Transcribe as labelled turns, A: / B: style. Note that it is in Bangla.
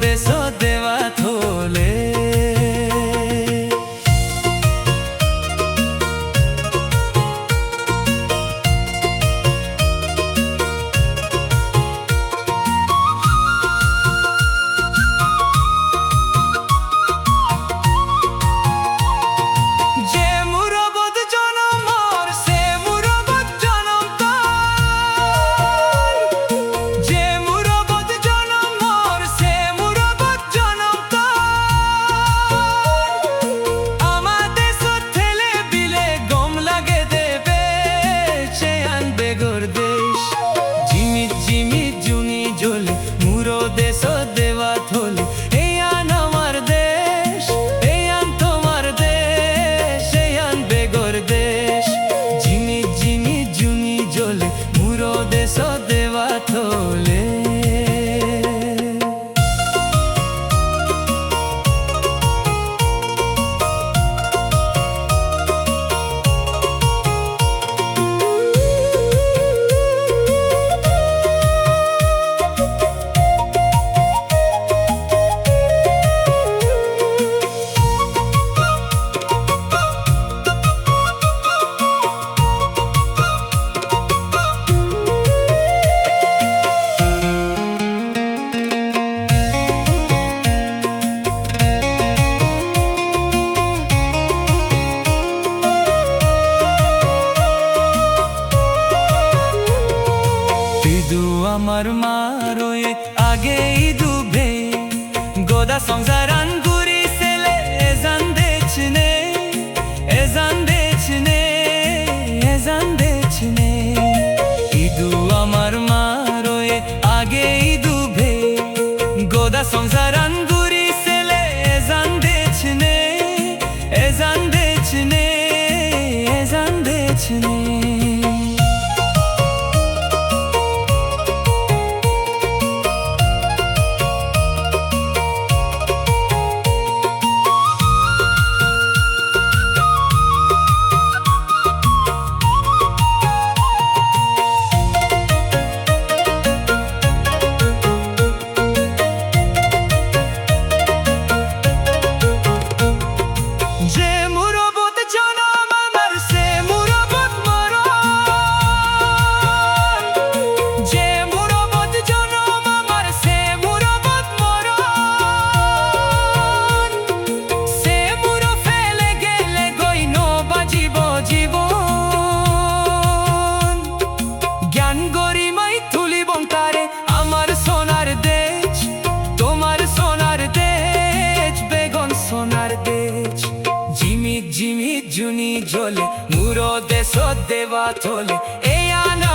A: দেশ দেওয়া থলে। দেশ দেওয়া থলে এই আন আমার দেশ, এই আন তোমার দেশ, এই আন বেগর দেশ। ঝিমি ঝিমি জুনি জ্বলে মুরো দেশ দেওয়া থলে। আমার মারোয় আগেই ডুবে গোদা সংসারান গুরি সেলে এজান দেছনে, এজান দেছনে, এজান দেছনে। ইদু আমার মারোয় আগেই ডুবে গোদা সংসারান গুরি সেলে এজান দেছনে, এজান দেছনে, এজান দেছনে। ঝিমি ঝিমি জুনি জ্বলে মুরো দেশ দেওয়া থলে এই আনা